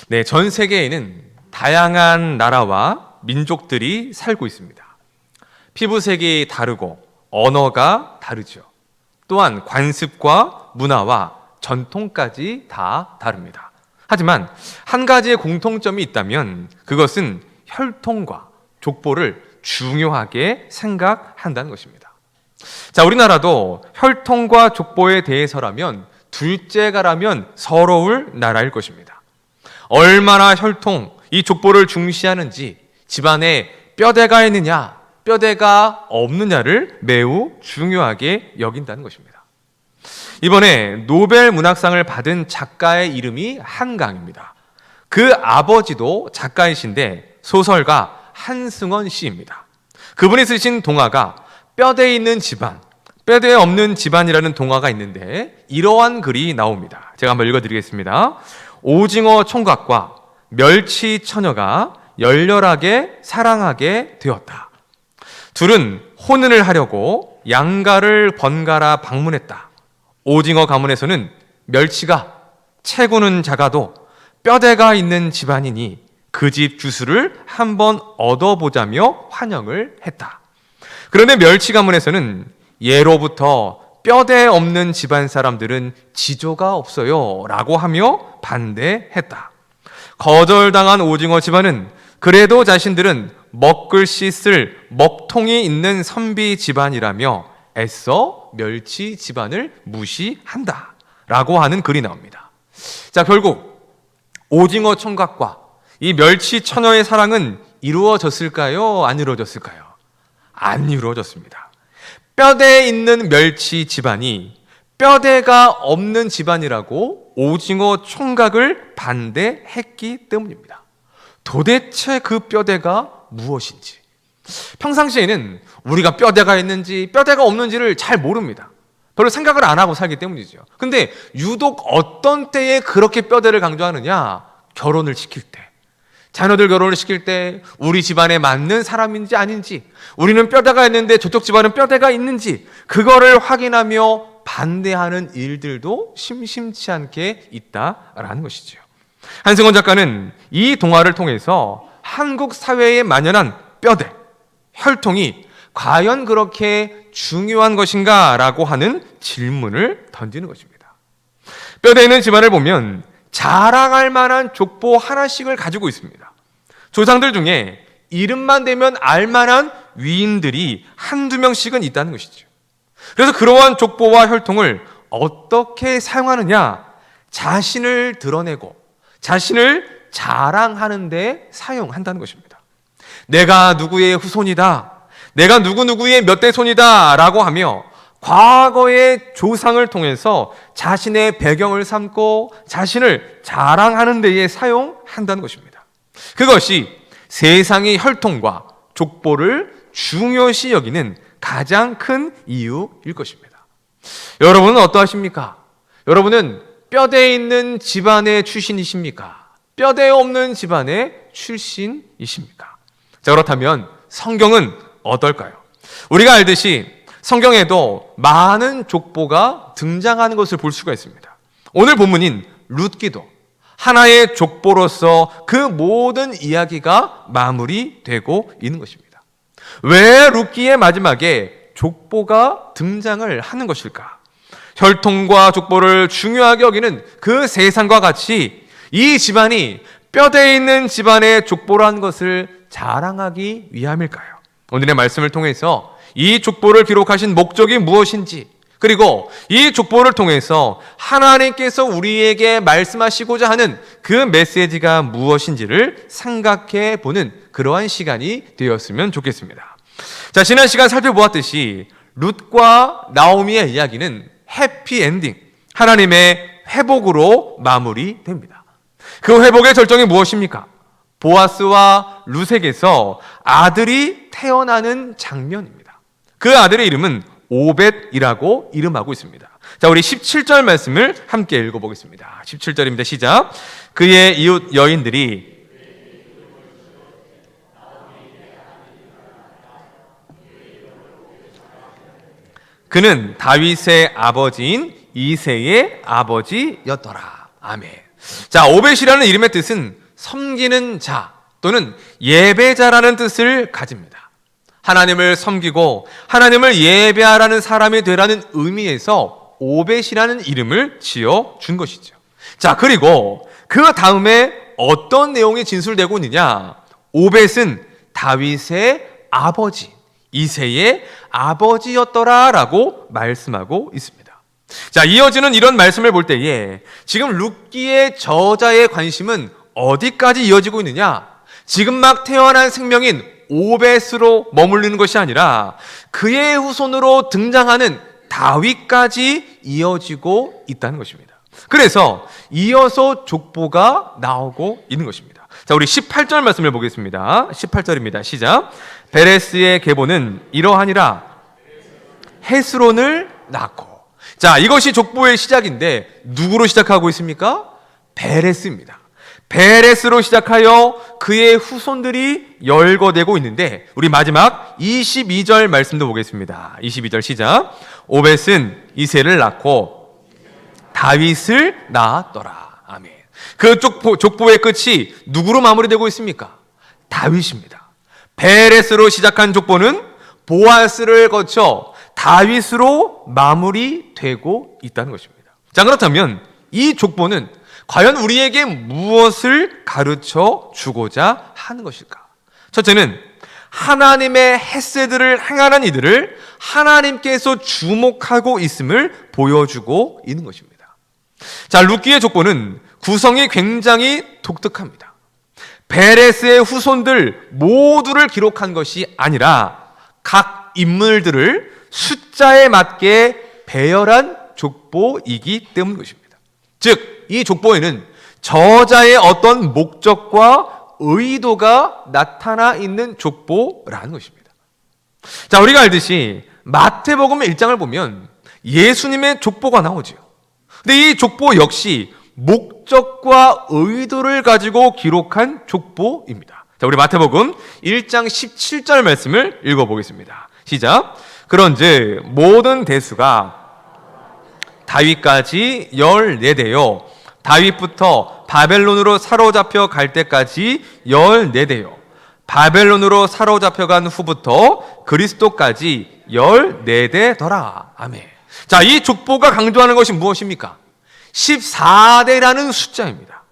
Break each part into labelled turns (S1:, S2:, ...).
S1: 네, 전 세계에는 다양한 나라와 민족들이 살고 있습니다. 피부색이 다르고 언어가 다르죠. 또한 관습과 문화와 전통까지 다 다릅니다. 하지만 한 가지의 공통점이 있다면 그것은 혈통과 족보를 중요하게 생각한다는 것입니다. 자, 우리나라도 혈통과 족보에 대해서라면 둘째가라면 서러울 나라일 것입니다. 얼마나 혈통, 이 족보를 중시하는지, 집안에 뼈대가 있느냐, 뼈대가 없느냐를 매우 중요하게 여긴다는 것입니다. 이번에 노벨 문학상을 받은 작가의 이름이 한강입니다. 그 아버지도 작가이신데 소설가 한승원 씨입니다. 그분이 쓰신 동화가 뼈대 있는 집안, 뼈대 없는 집안이라는 동화가 있는데 이러한 글이 나옵니다. 제가 한번 읽어드리겠습니다. 오징어 총각과 멸치 처녀가 열렬하게 사랑하게 되었다. 둘은 혼인을 하려고 양가를 번갈아 방문했다. 오징어 가문에서는 멸치가 체구는 작아도 뼈대가 있는 집안이니 그 집 주수를 한번 얻어보자며 환영을 했다. 그런데 멸치 가문에서는 예로부터 뼈대 없는 집안 사람들은 지조가 없어요 라고 하며 반대했다. 거절당한 오징어 집안은 그래도 자신들은 먹글 씻을 먹통이 있는 선비 집안이라며 애써 멸치 집안을 무시한다 라고 하는 글이 나옵니다. 자, 결국 오징어 총각과 이 멸치 처녀의 사랑은 이루어졌을까요? 안 이루어졌을까요? 안 이루어졌습니다. 뼈대 있는 멸치 집안이 뼈대가 없는 집안이라고 오징어 총각을 반대했기 때문입니다. 도대체 그 뼈대가 무엇인지, 평상시에는 우리가 뼈대가 있는지 뼈대가 없는지를 잘 모릅니다. 별로 생각을 안 하고 살기 때문이죠. 근데 유독 어떤 때에 그렇게 뼈대를 강조하느냐? 결혼을 시킬 때, 자녀들 결혼을 시킬 때 우리 집안에 맞는 사람인지 아닌지, 우리는 뼈대가 있는데 저쪽 집안은 뼈대가 있는지, 그거를 확인하며 반대하는 일들도 심심치 않게 있다라는 것이죠. 한승원 작가는 이 동화를 통해서 한국 사회에 만연한 뼈대, 혈통이 과연 그렇게 중요한 것인가 라고 하는 질문을 던지는 것입니다. 뼈대 있는 집안을 보면 자랑할 만한 족보 하나씩을 가지고 있습니다. 조상들 중에 이름만 대면 알만한 위인들이 한두 명씩은 있다는 것이죠. 그래서 그러한 족보와 혈통을 어떻게 사용하느냐? 자신을 드러내고 자신을 자랑하는 데 사용한다는 것입니다. 내가 누구의 후손이다, 내가 누구누구의 몇 대 손이다 라고 하며 과거의 조상을 통해서 자신의 배경을 삼고 자신을 자랑하는 데에 사용한다는 것입니다. 그것이 세상의 혈통과 족보를 중요시 여기는 가장 큰 이유일 것입니다. 여러분은 어떠하십니까? 여러분은 뼈대 있는 집안의 출신이십니까? 뼈대 없는 집안의 출신이십니까? 자, 그렇다면 성경은 어떨까요? 우리가 알듯이 성경에도 많은 족보가 등장하는 것을 볼 수가 있습니다. 오늘 본문인 룻기도 하나의 족보로서 그 모든 이야기가 마무리되고 있는 것입니다. 왜 룻기의 마지막에 족보가 등장을 하는 것일까? 혈통과 족보를 중요하게 여기는 그 세상과 같이 이 집안이 뼈대에 있는 집안의 족보라는 것을 자랑하기 위함일까요? 오늘의 말씀을 통해서 이 족보를 기록하신 목적이 무엇인지, 그리고 이 족보를 통해서 하나님께서 우리에게 말씀하시고자 하는 그 메시지가 무엇인지를 생각해 보는 그러한 시간이 되었으면 좋겠습니다. 자, 지난 시간 살펴보았듯이 룻과 나오미의 이야기는 해피엔딩, 하나님의 회복으로 마무리됩니다. 그 회복의 절정이 무엇입니까? 보아스와 룻에게서 아들이 태어나는 장면입니다. 그 아들의 이름은 오벳이라고 이름하고 있습니다. 자, 우리 17절 말씀을 함께 읽어보겠습니다. 17절입니다. 시작. 그의 이웃 여인들이 그는 다윗의 아버지인 이새의 아버지였더라. 아멘. 자, 오벳이라는 이름의 뜻은 섬기는 자 또는 예배자라는 뜻을 가집니다. 하나님을 섬기고 하나님을 예배하라는 사람이 되라는 의미에서 오벳이라는 이름을 지어 준 것이죠. 자, 그리고 그 다음에 어떤 내용이 진술되고 있느냐? 오벳은 다윗의 아버지, 이새의 아버지였더라라고 말씀하고 있습니다. 자, 이어지는 이런 말씀을 볼 때에 지금 룻기의 저자의 관심은 어디까지 이어지고 있느냐? 지금 막 태어난 생명인 오벳으로 머물르는 것이 아니라 그의 후손으로 등장하는 다윗까지 이어지고 있다는 것입니다. 그래서 이어서 족보가 나오고 있는 것입니다. 자, 우리 18절 말씀을 보겠습니다. 18절입니다. 시작. 베레스의 계보는 이러하니라. 헤스론을 낳고. 자, 이것이 족보의 시작인데 누구로 시작하고 있습니까? 베레스입니다. 베레스로 시작하여 그의 후손들이 열거되고 있는데 우리 마지막 22절 말씀도 보겠습니다. 22절 시작. 오벳은 이새를 낳고 다윗을 낳았더라. 아멘. 그 족보의 끝이 누구로 마무리되고 있습니까? 다윗입니다. 베레스로 시작한 족보는 보아스를 거쳐 다윗으로 마무리되고 있다는 것입니다. 자, 그렇다면 이 족보는 과연 우리에게 무엇을 가르쳐 주고자 하는 것일까? 첫째는 하나님의 헤세드를 행하는 이들을 하나님께서 주목하고 있음을 보여주고 있는 것입니다. 자, 룻기의 족보는 구성이 굉장히 독특합니다. 베레스의 후손들 모두를 기록한 것이 아니라 각 인물들을 숫자에 맞게 배열한 족보이기 때문인 것입니다. 즉, 이 족보에는 저자의 어떤 목적과 의도가 나타나 있는 족보라는 것입니다. 자, 우리가 알듯이 마태복음 1장을 보면 예수님의 족보가 나오죠. 근데 이 족보 역시 목적과 의도를 가지고 기록한 족보입니다. 자, 우리 마태복음 1장 17절 말씀을 읽어보겠습니다. 시작. 그런즉 모든 대수가 다윗까지 14대요. 다윗부터 바벨론으로 사로잡혀 갈 때까지 14대요. 바벨론으로 사로잡혀간 후부터 그리스도까지 14대더라. 아멘. 자, 이 족보가 강조하는 것이 무엇입니까? 14대라는 숫자입니다.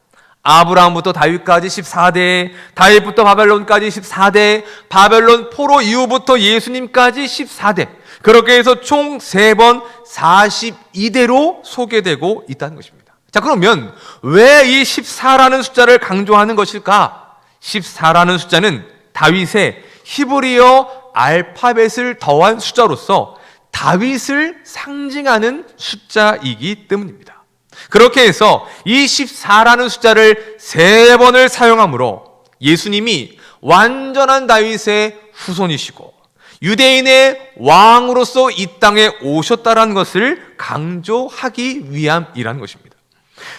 S1: 아브라함부터 다윗까지 14대, 다윗부터 바벨론까지 14대, 바벨론 포로 이후부터 예수님까지 14대. 그렇게 해서 총 3번 42대로 소개되고 있다는 것입니다. 자, 그러면 왜 이 14라는 숫자를 강조하는 것일까? 14라는 숫자는 다윗의 히브리어 알파벳을 더한 숫자로서 다윗을 상징하는 숫자이기 때문입니다. 그렇게 해서 이 14라는 숫자를 3번을 사용함으로 예수님이 완전한 다윗의 후손이시고 유대인의 왕으로서 이 땅에 오셨다라는 것을 강조하기 위함이라는 것입니다.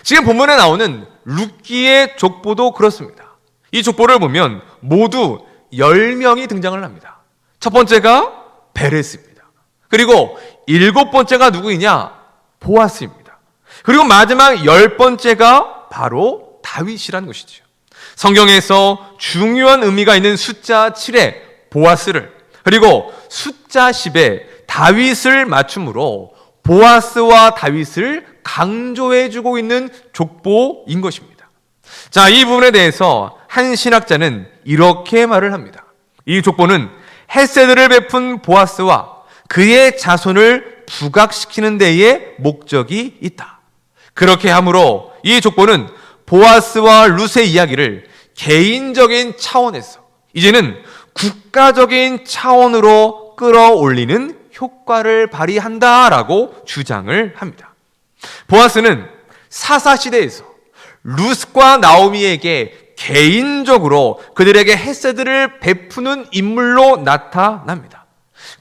S1: 지금 본문에 나오는 룻기의 족보도 그렇습니다. 이 족보를 보면 모두 10명이 등장을 합니다. 첫 번째가 베레스입니다. 그리고 7번째가 누구이냐? 보아스입니다. 그리고 마지막 10번째가 바로 다윗이라는 것이죠. 성경에서 중요한 의미가 있는 숫자 7에 보아스를, 그리고 숫자 10에 다윗을 맞춤으로 보아스와 다윗을 강조해주고 있는 족보인 것입니다. 자, 이 부분에 대해서 한 신학자는 이렇게 말을 합니다. 이 족보는 헤세드를 베푼 보아스와 그의 자손을 부각시키는 데에 목적이 있다. 그렇게 함으로 이 족보는 보아스와 룻의 이야기를 개인적인 차원에서 이제는 국가적인 차원으로 끌어올리는 효과를 발휘한다라고 주장을 합니다. 보아스는 사사시대에서 룻과 나오미에게 개인적으로 그들에게 헤세드를 베푸는 인물로 나타납니다.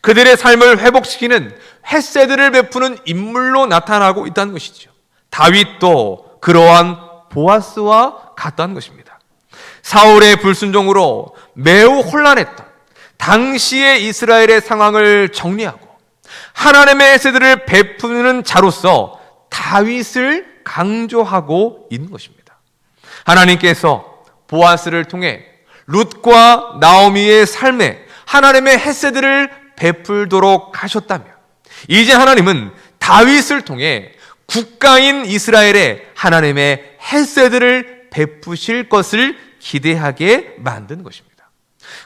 S1: 그들의 삶을 회복시키는 헤세드를 베푸는 인물로 나타나고 있다는 것이죠. 다윗도 그러한 보아스와 같다는 것입니다. 사울의 불순종으로 매우 혼란했던 당시의 이스라엘의 상황을 정리하고 하나님의 헤세드를 베푸는 자로서 다윗을 강조하고 있는 것입니다. 하나님께서 보아스를 통해 룻과 나오미의 삶에 하나님의 헤세드를 베풀도록 하셨다면, 이제 하나님은 다윗을 통해 국가인 이스라엘에 하나님의 헤세드를 베푸실 것을 기대하게 만든 것입니다.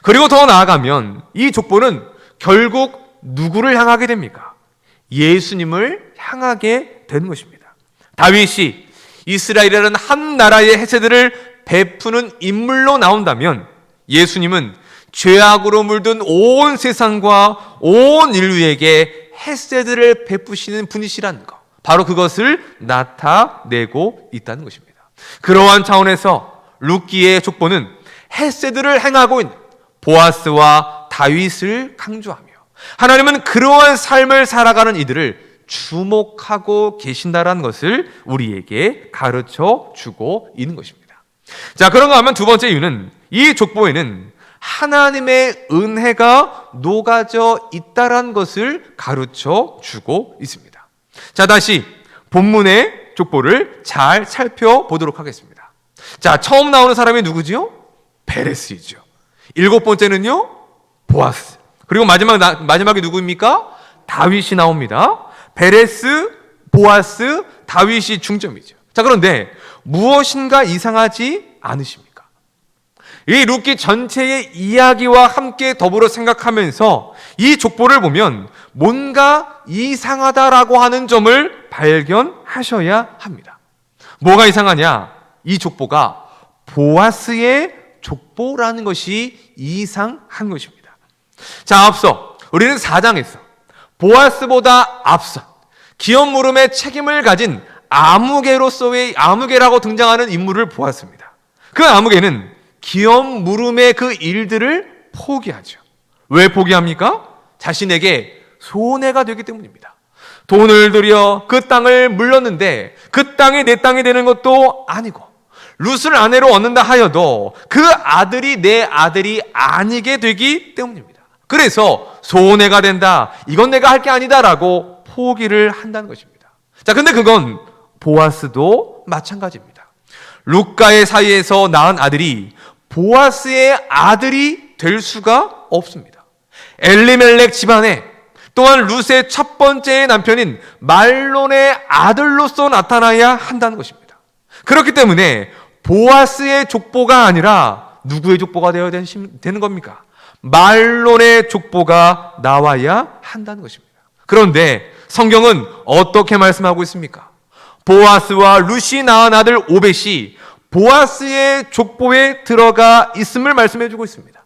S1: 그리고 더 나아가면 이 족보는 결국 누구를 향하게 됩니까? 예수님을 향하게 되는 것입니다. 다윗이 이스라엘이라는 한 나라의 헤세드를 베푸는 인물로 나온다면, 예수님은 죄악으로 물든 온 세상과 온 인류에게 헤세드를 베푸시는 분이시라는 것, 바로 그것을 나타내고 있다는 것입니다. 그러한 차원에서 룻기의 족보는 헤세드를 행하고 있는 보아스와 다윗을 강조하며, 하나님은 그러한 삶을 살아가는 이들을 주목하고 계신다라는 것을 우리에게 가르쳐 주고 있는 것입니다. 자, 그런가 하면 두 번째 이유는, 이 족보에는 하나님의 은혜가 녹아져 있다라는 것을 가르쳐 주고 있습니다. 자, 다시 본문의 족보를 잘 살펴보도록 하겠습니다. 자, 처음 나오는 사람이 누구지요? 베레스이죠. 일곱 번째는요, 보아스. 그리고 마지막에 누구입니까? 다윗이 나옵니다. 베레스, 보아스, 다윗이 중점이죠. 자, 그런데 무엇인가 이상하지 않으십니까? 이 룻기 전체의 이야기와 함께 더불어 생각하면서 이 족보를 보면 뭔가 이상하다라고 하는 점을 발견하셔야 합니다. 뭐가 이상하냐? 이 족보가 보아스의 족보라는 것이 이상한 것입니다. 자, 앞서 우리는 4장에서 보아스보다 앞선 기업 물음의 책임을 가진 아무개라고 등장하는 인물을 보았습니다. 그 아무개는 기업 물음의 그 일들을 포기하죠. 왜 포기합니까? 자신에게 손해가 되기 때문입니다. 돈을 들여 그 땅을 물렸는데 그 땅이 내 땅이 되는 것도 아니고, 룻을 아내로 얻는다 하여도 그 아들이 내 아들이 아니게 되기 때문입니다. 그래서 손해가 된다, 이건 내가 할 게 아니다라고 포기를 한다는 것입니다. 자, 근데 그건 보아스도 마찬가지입니다. 룻과의 사이에서 낳은 아들이 보아스의 아들이 될 수가 없습니다. 엘리멜렉 집안에, 또한 룻의 첫 번째 남편인 말론의 아들로서 나타나야 한다는 것입니다. 그렇기 때문에 보아스의 족보가 아니라 누구의 족보가 되어야 되는 겁니까? 말론의 족보가 나와야 한다는 것입니다. 그런데 성경은 어떻게 말씀하고 있습니까? 보아스와 룻이 낳은 아들 오벳이 보아스의 족보에 들어가 있음을 말씀해 주고 있습니다.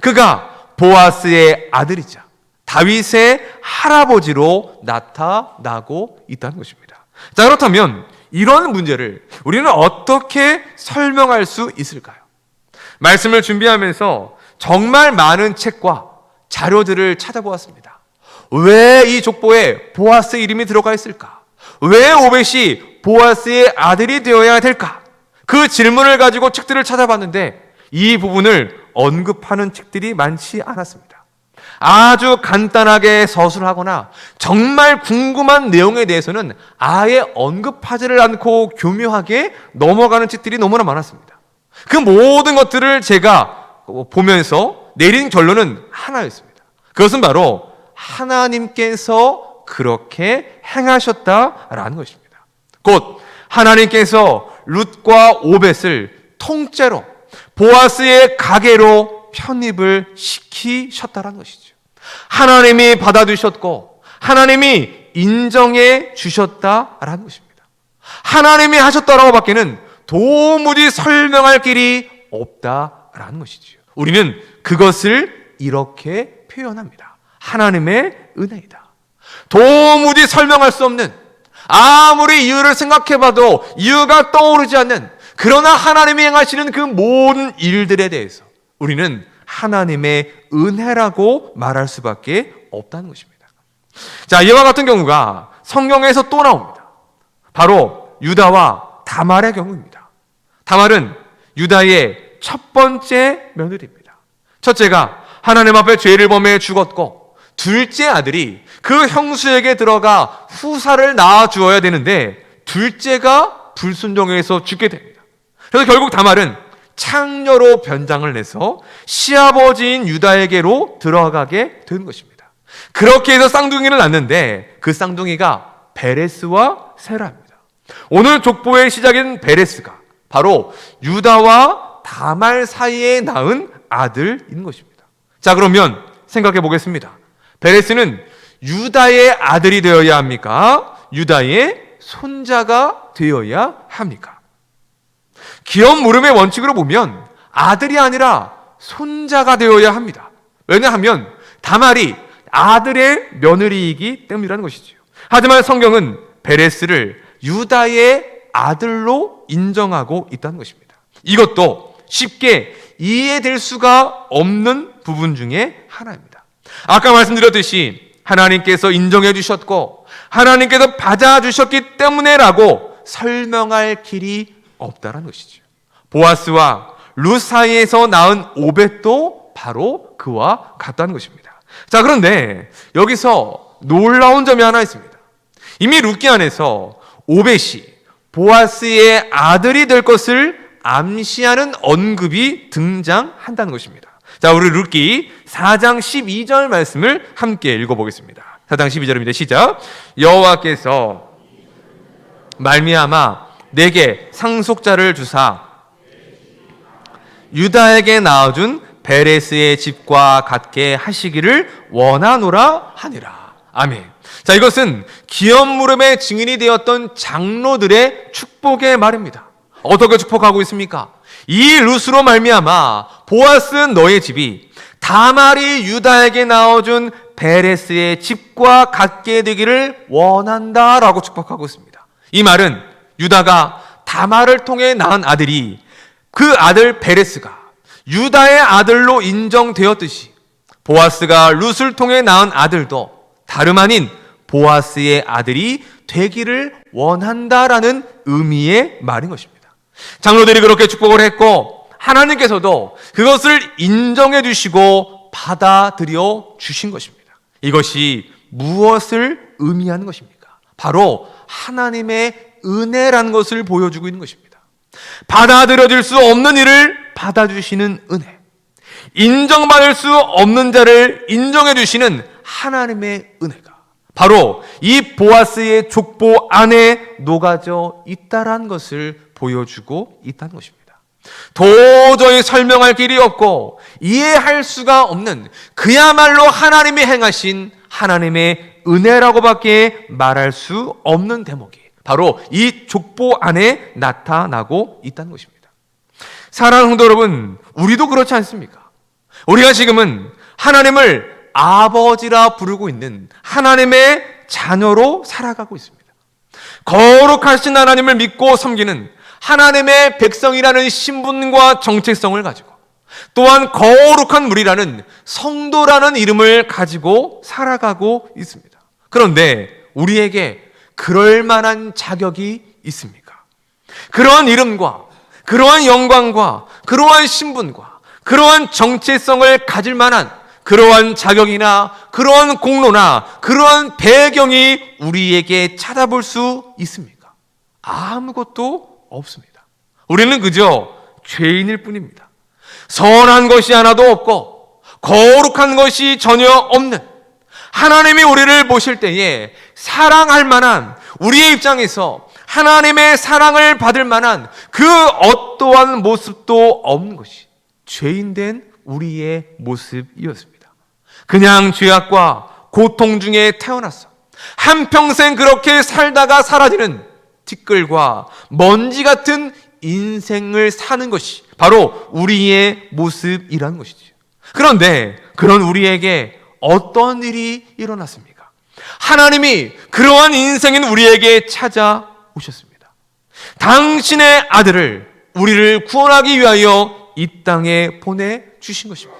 S1: 그가 보아스의 아들이자 다윗의 할아버지로 나타나고 있다는 것입니다. 자, 그렇다면 이런 문제를 우리는 어떻게 설명할 수 있을까요? 말씀을 준비하면서 정말 많은 책과 자료들을 찾아보았습니다. 왜 이 족보에 보아스 이름이 들어가 있을까? 왜 오벳이 보아스의 아들이 되어야 될까? 그 질문을 가지고 책들을 찾아봤는데 이 부분을 언급하는 책들이 많지 않았습니다. 아주 간단하게 서술하거나 정말 궁금한 내용에 대해서는 아예 언급하지를 않고 교묘하게 넘어가는 책들이 너무나 많았습니다. 그 모든 것들을 제가 보면서 내린 결론은 하나였습니다. 그것은 바로 하나님께서 그렇게 행하셨다라는 것입니다. 곧 하나님께서 룻과 오벳을 통째로 보아스의 가게로 편입을 시키셨다라는 것이죠. 하나님이 받아주셨고 하나님이 인정해 주셨다라는 것입니다. 하나님이 하셨다라고 밖에는 도무지 설명할 길이 없다라는 것이죠. 우리는 그것을 이렇게 표현합니다. 하나님의 은혜이다. 도무지 설명할 수 없는, 아무리 이유를 생각해봐도 이유가 떠오르지 않는, 그러나 하나님이 행하시는 그 모든 일들에 대해서 우리는 하나님의 은혜라고 말할 수밖에 없다는 것입니다. 자, 이와 같은 경우가 성경에서 또 나옵니다. 바로 유다와 다말의 경우입니다. 다말은 유다의 첫 번째 며느리입니다. 첫째가 하나님 앞에 죄를 범해 죽었고, 둘째 아들이 그 형수에게 들어가 후사를 낳아 주어야 되는데 둘째가 불순종해서 죽게 됩니다. 그래서 결국 다말은 창녀로 변장을 내서 시아버지인 유다에게로 들어가게 된 것입니다. 그렇게 해서 쌍둥이를 낳는데 그 쌍둥이가 베레스와 세라입니다. 오늘 족보의 시작인 베레스가 바로 유다와 다말 사이에 낳은 아들인 것입니다. 자, 그러면 생각해 보겠습니다. 베레스는 유다의 아들이 되어야 합니까? 유다의 손자가 되어야 합니까? 기업 물음의 원칙으로 보면 아들이 아니라 손자가 되어야 합니다. 왜냐하면 다말이 아들의 며느리이기 때문이라는 것이죠. 하지만 성경은 베레스를 유다의 아들로 인정하고 있다는 것입니다. 이것도 쉽게 이해될 수가 없는 부분 중에 하나입니다. 아까 말씀드렸듯이 하나님께서 인정해 주셨고 하나님께서 받아주셨기 때문에라고 설명할 길이 없다는 것이죠. 보아스와 룻 사이에서 낳은 오벳도 바로 그와 같다는 것입니다. 자, 그런데 여기서 놀라운 점이 하나 있습니다. 이미 룻기 안에서 오벳이 보아스의 아들이 될 것을 암시하는 언급이 등장한다는 것입니다. 자, 우리 룻기 4장 12절 말씀을 함께 읽어보겠습니다. 4장 12절입니다. 시작. 여호와께서 말미암아 내게 상속자를 주사 유다에게 낳아준 베레스의 집과 같게 하시기를 원하노라 하니라. 아멘. 자, 이것은 기업 물음의 증인이 되었던 장로들의 축복의 말입니다. 어떻게 축복하고 있습니까? 이 룻으로 말미암아 보아스 너의 집이 다말이 유다에게 낳아준 베레스의 집과 같게 되기를 원한다라고 축복하고 있습니다. 이 말은 유다가 다말을 통해 낳은 아들이 그 아들 베레스가 유다의 아들로 인정되었듯이 보아스가 룻을 통해 낳은 아들도 다름 아닌 보아스의 아들이 되기를 원한다라는 의미의 말인 것입니다. 장로들이 그렇게 축복을 했고 하나님께서도 그것을 인정해 주시고 받아들여 주신 것입니다. 이것이 무엇을 의미하는 것입니까? 바로 하나님의 은혜라는 것을 보여주고 있는 것입니다. 받아들여질 수 없는 일을 받아주시는 은혜, 인정받을 수 없는 자를 인정해 주시는 하나님의 은혜가 바로 이 보아스의 족보 안에 녹아져 있다라는 것을 보여주고 있다는 것입니다. 도저히 설명할 길이 없고 이해할 수가 없는 그야말로 하나님이 행하신 하나님의 은혜라고밖에 말할 수 없는 대목이 바로 이 족보 안에 나타나고 있다는 것입니다. 사랑하는 성도 여러분, 우리도 그렇지 않습니까? 우리가 지금은 하나님을 아버지라 부르고 있는 하나님의 자녀로 살아가고 있습니다. 거룩하신 하나님을 믿고 섬기는 하나님의 백성이라는 신분과 정체성을 가지고 또한 거룩한 무리라는 성도라는 이름을 가지고 살아가고 있습니다. 그런데 우리에게 그럴 만한 자격이 있습니까? 그러한 이름과 그러한 영광과 그러한 신분과 그러한 정체성을 가질 만한 그러한 자격이나 그러한 공로나 그러한 배경이 우리에게 찾아볼 수 있습니까? 아무것도 없습니다. 우리는 그저 죄인일 뿐입니다. 선한 것이 하나도 없고 거룩한 것이 전혀 없는 하나님이 우리를 보실 때에 사랑할 만한 우리의 입장에서 하나님의 사랑을 받을 만한 그 어떠한 모습도 없는 것이 죄인된 우리의 모습이었습니다. 그냥 죄악과 고통 중에 태어났어. 한평생 그렇게 살다가 사라지는 티끌과 먼지 같은 인생을 사는 것이 바로 우리의 모습이라는 것이죠. 그런데 그런 우리에게 어떤 일이 일어났습니까? 하나님이 그러한 인생인 우리에게 찾아오셨습니다. 당신의 아들을 우리를 구원하기 위하여 이 땅에 보내주신 것입니다.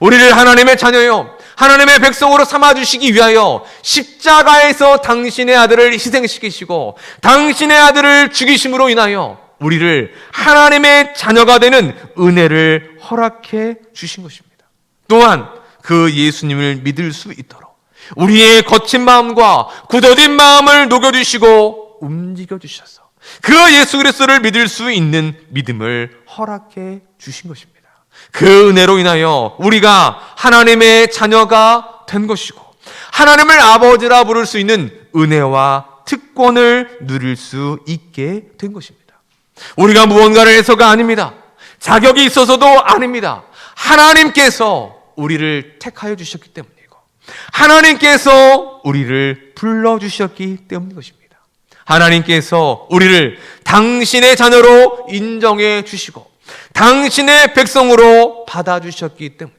S1: 우리를 하나님의 자녀요 하나님의 백성으로 삼아주시기 위하여 십자가에서 당신의 아들을 희생시키시고 당신의 아들을 죽이심으로 인하여 우리를 하나님의 자녀가 되는 은혜를 허락해 주신 것입니다. 또한 그 예수님을 믿을 수 있도록 우리의 거친 마음과 굳어진 마음을 녹여주시고 움직여주셔서 그 예수 그리스도를 믿을 수 있는 믿음을 허락해 주신 것입니다. 그 은혜로 인하여 우리가 하나님의 자녀가 된 것이고 하나님을 아버지라 부를 수 있는 은혜와 특권을 누릴 수 있게 된 것입니다. 우리가 무언가를 해서가 아닙니다. 자격이 있어서도 아닙니다. 하나님께서 우리를 택하여 주셨기 때문이고 하나님께서 우리를 불러주셨기 때문인 것입니다. 하나님께서 우리를 당신의 자녀로 인정해 주시고 당신의 백성으로 받아주셨기 때문에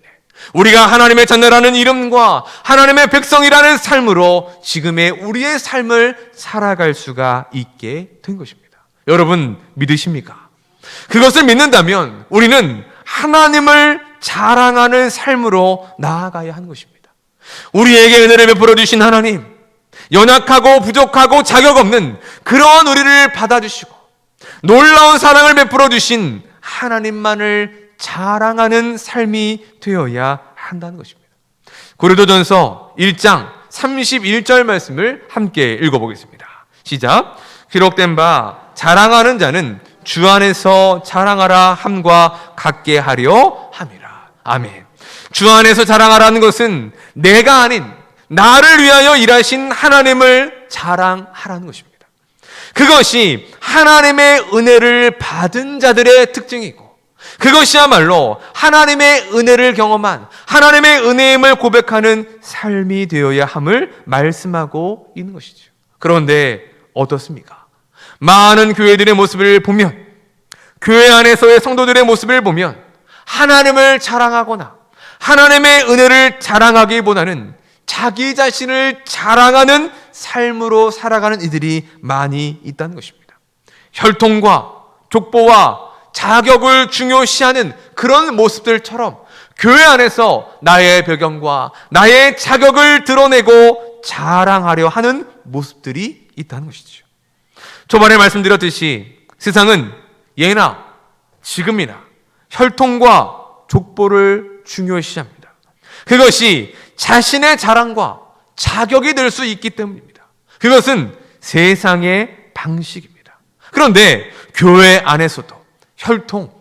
S1: 우리가 하나님의 자녀라는 이름과 하나님의 백성이라는 삶으로 지금의 우리의 삶을 살아갈 수가 있게 된 것입니다. 여러분 믿으십니까? 그것을 믿는다면 우리는 하나님을 자랑하는 삶으로 나아가야 하는 것입니다. 우리에게 은혜를 베풀어 주신 하나님, 연약하고 부족하고 자격 없는 그런 우리를 받아주시고 놀라운 사랑을 베풀어 주신 하나님만을 자랑하는 삶이 되어야 한다는 것입니다. 고린도전서 1장 31절 말씀을 함께 읽어보겠습니다. 시작. 기록된 바 자랑하는 자는 주 안에서 자랑하라 함과 같게 하려 함이라. 아멘. 주 안에서 자랑하라는 것은 내가 아닌 나를 위하여 일하신 하나님을 자랑하라는 것입니다. 그것이 하나님의 은혜를 받은 자들의 특징이고 그것이야말로 하나님의 은혜를 경험한 하나님의 은혜임을 고백하는 삶이 되어야 함을 말씀하고 있는 것이죠. 그런데 어떻습니까? 많은 교회들의 모습을 보면 교회 안에서의 성도들의 모습을 보면 하나님을 자랑하거나 하나님의 은혜를 자랑하기보다는 자기 자신을 자랑하는 삶으로 살아가는 이들이 많이 있다는 것입니다. 혈통과 족보와 자격을 중요시하는 그런 모습들처럼 교회 안에서 나의 배경과 나의 자격을 드러내고 자랑하려 하는 모습들이 있다는 것이죠. 초반에 말씀드렸듯이 세상은 예나 지금이나 혈통과 족보를 중요시합니다. 그것이 자신의 자랑과 자격이 될 수 있기 때문입니다. 그것은 세상의 방식입니다. 그런데 교회 안에서도 혈통,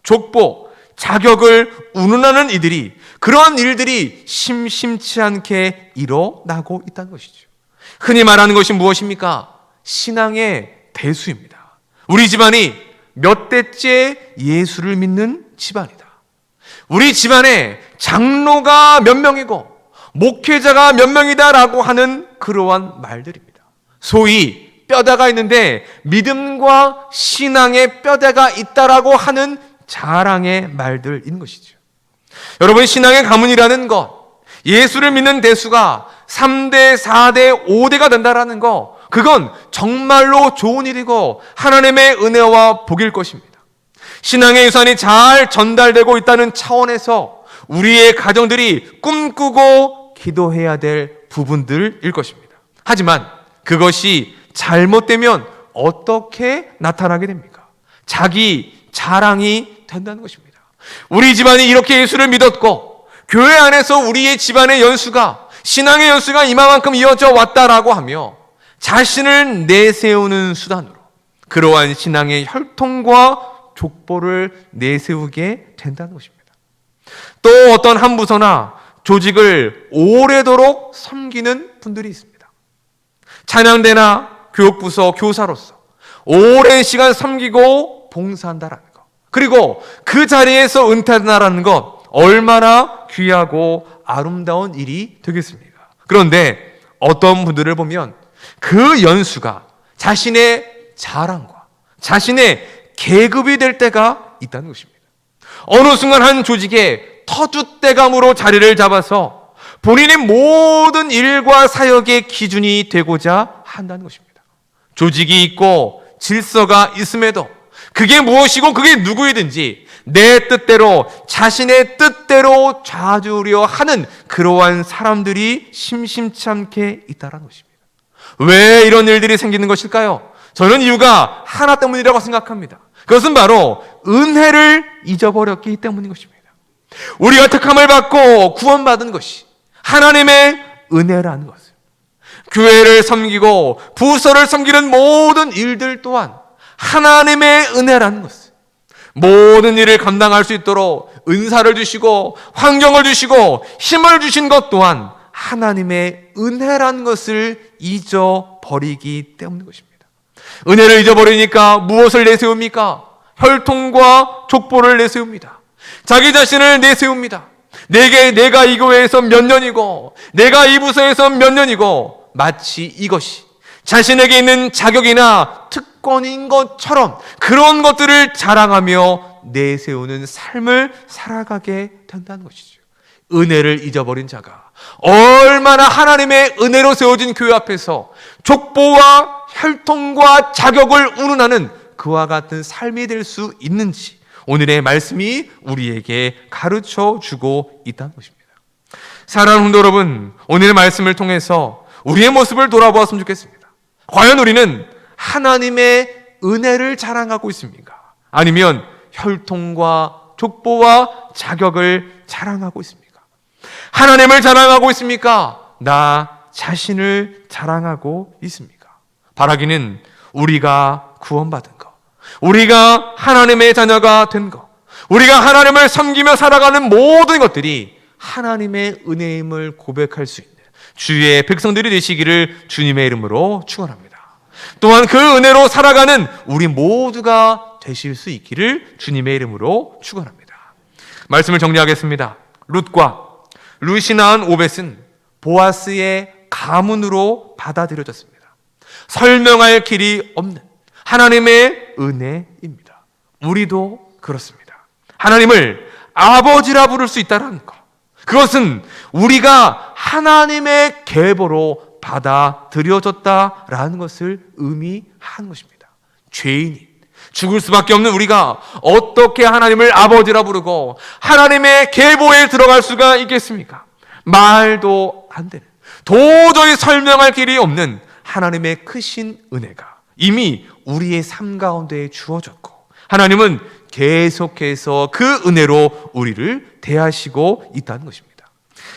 S1: 족보, 자격을 운운하는 이들이 그런 일들이 심심치 않게 일어나고 있다는 것이죠. 흔히 말하는 것이 무엇입니까? 신앙의 대수입니다. 우리 집안이 몇 대째 예수를 믿는 집안이다. 우리 집안에 장로가 몇 명이고 목회자가 몇 명이다라고 하는 그러한 말들입니다. 소위 뼈대가 있는데 믿음과 신앙의 뼈대가 있다라고 하는 자랑의 말들인 것이죠. 여러분, 신앙의 가문이라는 것, 예수를 믿는 대수가 3대, 4대, 5대가 된다라는 것, 그건 정말로 좋은 일이고 하나님의 은혜와 복일 것입니다. 신앙의 유산이 잘 전달되고 있다는 차원에서 우리의 가정들이 꿈꾸고 기도해야 될 부분들일 것입니다. 하지만 그것이 잘못되면 어떻게 나타나게 됩니까? 자기 자랑이 된다는 것입니다. 우리 집안이 이렇게 예수를 믿었고 교회 안에서 우리의 집안의 연수가 신앙의 연수가 이만큼 이어져 왔다라고 하며 자신을 내세우는 수단으로 그러한 신앙의 혈통과 족보를 내세우게 된다는 것입니다. 또 어떤 한 부서나 조직을 오래도록 섬기는 분들이 있습니다. 찬양대나 교육부서 교사로서 오랜 시간 섬기고 봉사한다라는 것, 그리고 그 자리에서 은퇴한다라는 것, 얼마나 귀하고 아름다운 일이 되겠습니까? 그런데 어떤 분들을 보면 그 연수가 자신의 자랑과 자신의 계급이 될 때가 있다는 것입니다. 어느 순간 한 조직에 터줏대감으로 자리를 잡아서 본인의 모든 일과 사역의 기준이 되고자 한다는 것입니다. 조직이 있고 질서가 있음에도 그게 무엇이고 그게 누구이든지 내 뜻대로 자신의 뜻대로 좌주려 하는 그러한 사람들이 심심치 않게 있다는 것입니다. 왜 이런 일들이 생기는 것일까요? 저는 이유가 하나 때문이라고 생각합니다. 그것은 바로 은혜를 잊어버렸기 때문인 것입니다. 우리가 택함을 받고 구원받은 것이 하나님의 은혜라는 것을, 교회를 섬기고 부서를 섬기는 모든 일들 또한 하나님의 은혜라는 것은 모든 일을 감당할 수 있도록 은사를 주시고 환경을 주시고 힘을 주신 것 또한 하나님의 은혜라는 것을 잊어버리기 때문인 것입니다. 은혜를 잊어버리니까 무엇을 내세웁니까? 혈통과 족보를 내세웁니다. 자기 자신을 내세웁니다. 내가 이 교회에서 몇 년이고 내가 이 부서에서 몇 년이고 마치 이것이 자신에게 있는 자격이나 특권인 것처럼 그런 것들을 자랑하며 내세우는 삶을 살아가게 된다는 것이죠. 은혜를 잊어버린 자가 얼마나 하나님의 은혜로 세워진 교회 앞에서 족보와 혈통과 자격을 운운하는 그와 같은 삶이 될 수 있는지 오늘의 말씀이 우리에게 가르쳐 주고 있다는 것입니다. 사랑하는 성도 여러분, 오늘의 말씀을 통해서 우리의 모습을 돌아보았으면 좋겠습니다. 과연 우리는 하나님의 은혜를 자랑하고 있습니까? 아니면 혈통과 족보와 자격을 자랑하고 있습니까? 하나님을 자랑하고 있습니까? 나 자신을 자랑하고 있습니까? 바라기는 우리가 구원받은 것, 우리가 하나님의 자녀가 된 것, 우리가 하나님을 섬기며 살아가는 모든 것들이 하나님의 은혜임을 고백할 수 있는 주의 백성들이 되시기를 주님의 이름으로 축원합니다. 또한 그 은혜로 살아가는 우리 모두가 되실 수 있기를 주님의 이름으로 축원합니다. 말씀을 정리하겠습니다. 룻이 낳은 오벳은 보아스의 가문으로 받아들여졌습니다. 설명할 길이 없는 하나님의 은혜입니다. 우리도 그렇습니다. 하나님을 아버지라 부를 수 있다는 것, 그것은 우리가 하나님의 계보로 받아들여졌다라는 것을 의미하는 것입니다. 죄인이 죽을 수밖에 없는 우리가 어떻게 하나님을 아버지라 부르고 하나님의 계보에 들어갈 수가 있겠습니까? 말도 안 되는, 도저히 설명할 길이 없는 하나님의 크신 은혜가 이미 우리의 삶 가운데 주어졌고, 하나님은 계속해서 그 은혜로 우리를 대하시고 있다는 것입니다.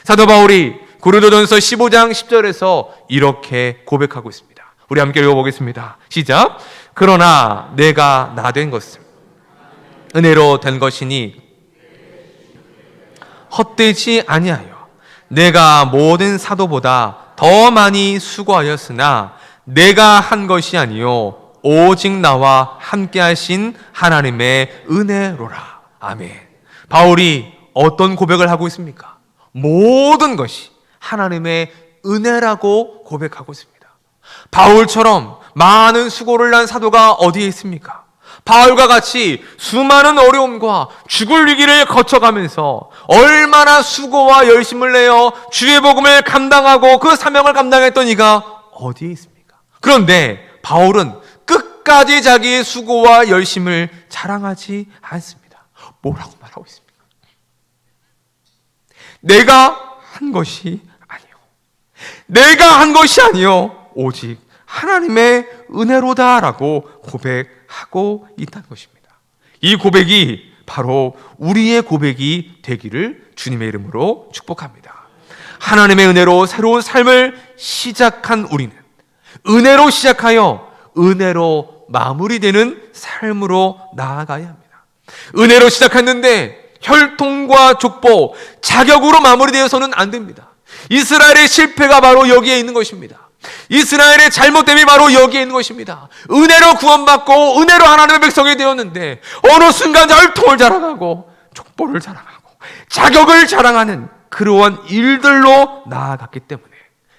S1: 사도 바울이 고린도전서 15장 10절에서 이렇게 고백하고 있습니다. 우리 함께 읽어보겠습니다. 시작. 그러나 내가 나 된 것은 은혜로 된 것이니 헛되지 아니하여 내가 모든 사도보다 더 많이 수고하였으나 내가 한 것이 아니요 오직 나와 함께 하신 하나님의 은혜로라. 아멘. 바울이 어떤 고백을 하고 있습니까? 모든 것이 하나님의 은혜라고 고백하고 있습니다. 바울처럼 많은 수고를 한 사도가 어디에 있습니까? 바울과 같이 수많은 어려움과 죽을 위기를 거쳐가면서 얼마나 수고와 열심을 내어 주의 복음을 감당하고 그 사명을 감당했던 이가 어디에 있습니까? 그런데 바울은 끝까지 자기의 수고와 열심을 자랑하지 않습니다. 뭐라고 말하고 있습니까? 내가 한 것이 아니요, 내가 한 것이 아니요 오직 하나님의 은혜로다라고 고백하고 있다는 것입니다. 이 고백이 바로 우리의 고백이 되기를 주님의 이름으로 축복합니다. 하나님의 은혜로 새로운 삶을 시작한 우리는 은혜로 시작하여 은혜로 마무리되는 삶으로 나아가야 합니다. 은혜로 시작했는데 혈통과 족보, 자격으로 마무리되어서는 안 됩니다. 이스라엘의 실패가 바로 여기에 있는 것입니다. 이스라엘의 잘못됨이 바로 여기에 있는 것입니다. 은혜로 구원받고 은혜로 하나님의 백성이 되었는데 어느 순간 혈통을 자랑하고 족보를 자랑하고 자격을 자랑하는 그러한 일들로 나아갔기 때문에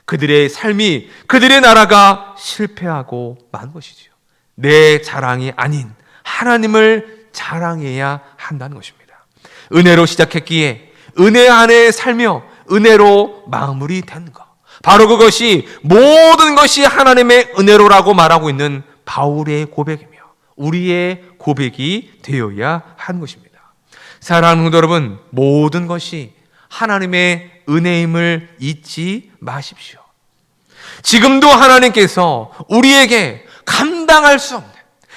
S1: 그들의 삶이, 그들의 나라가 실패하고 만 것이지요. 내 자랑이 아닌 하나님을 자랑해야 한다는 것입니다. 은혜로 시작했기에 은혜 안에 살며 은혜로 마무리된 것, 바로 그것이 모든 것이 하나님의 은혜로라고 말하고 있는 바울의 고백이며 우리의 고백이 되어야 하는 것입니다. 사랑하는 성도 여러분, 모든 것이 하나님의 은혜임을 잊지 마십시오. 지금도 하나님께서 우리에게 감당할 수 없는,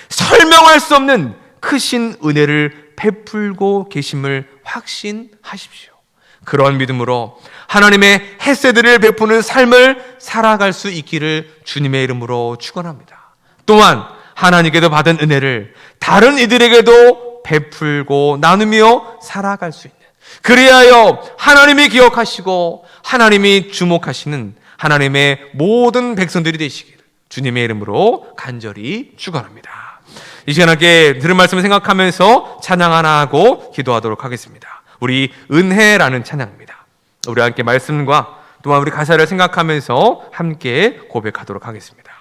S1: 설명할 수 없는 크신 은혜를 베풀고 계심을 확신하십시오. 그런 믿음으로 하나님의 헤세드를 베푸는 삶을 살아갈 수 있기를 주님의 이름으로 축원합니다. 또한 하나님께도 받은 은혜를 다른 이들에게도 베풀고 나누며 살아갈 수 있는, 그리하여 하나님이 기억하시고 하나님이 주목하시는 하나님의 모든 백성들이 되시기를 주님의 이름으로 간절히 축원합니다. 이 시간 함께 들은 말씀을 생각하면서 찬양 하나 하고 기도하도록 하겠습니다. 우리 은혜라는 찬양입니다. 우리 함께 말씀과 또한 우리 가사를 생각하면서 함께 고백하도록 하겠습니다.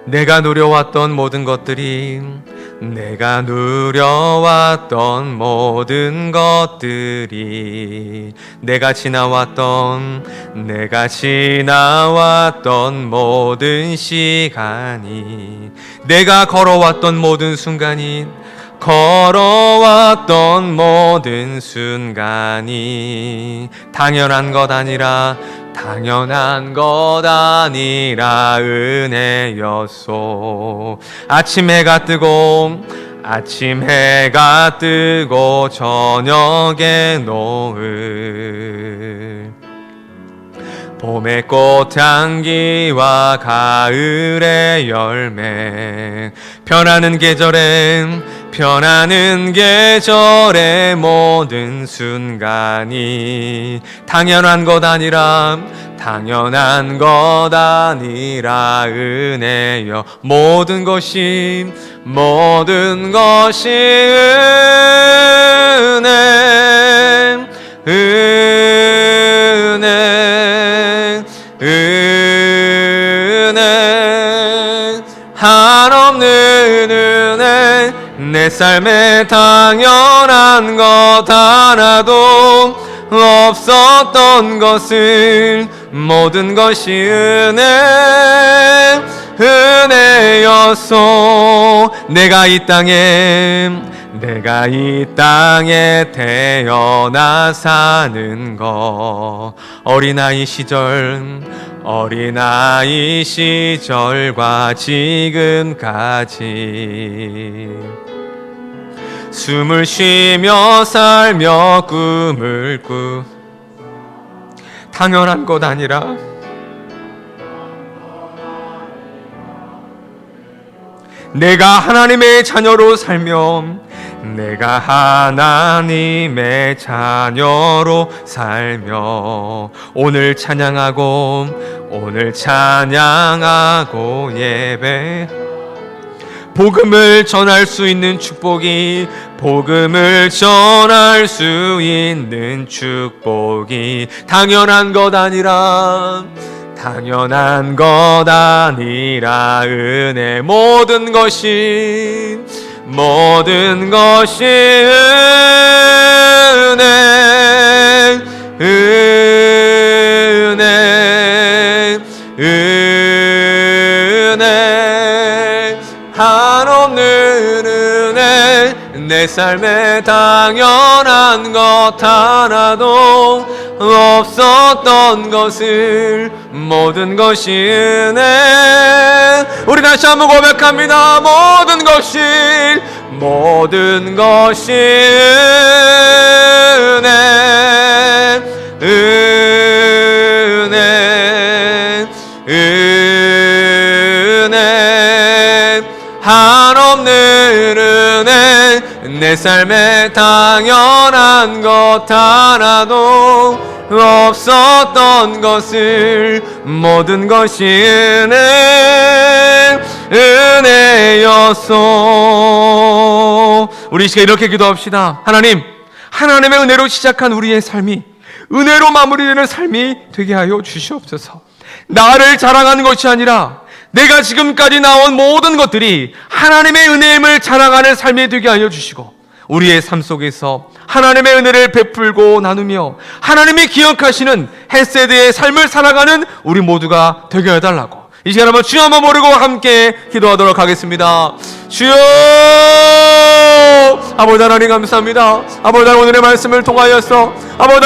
S1: 내가 누려왔던 모든 것들이, 내가 누려왔던 모든 것들이, 내가 지나왔던 모든 시간이, 내가 걸어왔던 모든 순간이, 걸어왔던 모든 순간이 당연한 것 아니라 은혜였소. 아침 해가 뜨고 저녁에 노을, 봄의 꽃향기와 가을의 열매, 변하는 계절의 모든 순간이 당연한 것 아니라 은혜여. 모든 것이 은혜, 한없는 은혜. 내 삶에 당연한 것 하나도 없었던 것을, 모든 것이 은혜였소. 내가 이 땅에 태어나 사는 것, 어린아이 시절과 지금까지 숨을 쉬며 살며 꿈을 당연한 것 아니라 내가 하나님의 자녀로 살며 오늘 찬양하고 예배, 복음을 전할 수 있는 축복이 당연한 것 아니라 은혜. 모든 것이 은혜, 한없는 은혜. 내 삶에 당연한 것 하나도 없었던 것을, 모든 것이 은혜. 우리 다시 한번 고백합니다. 모든 것이 은혜, 한없는 은혜. 내 삶에 당연한 것 하나도 없었던 것을, 모든 것이 은혜였소. 우리 이 시간 이렇게 기도합시다. 하나님의 은혜로 시작한 우리의 삶이 은혜로 마무리되는 삶이 되게 하여 주시옵소서. 나를 자랑하는 것이 아니라 내가 지금까지 나온 모든 것들이 하나님의 은혜임을 자랑하는 삶이 되게 하여 주시고, 우리의 삶 속에서 하나님의 은혜를 베풀고 나누며 하나님이 기억하시는 헤세드의 삶을 살아가는 우리 모두가 되게 해달라고 이 시간 한번 주여 한번 모르고 함께 기도하도록 하겠습니다. 주여, 아버지 하나님 감사합니다. 아버지 하나님 오늘의 말씀을 통하여서 아버지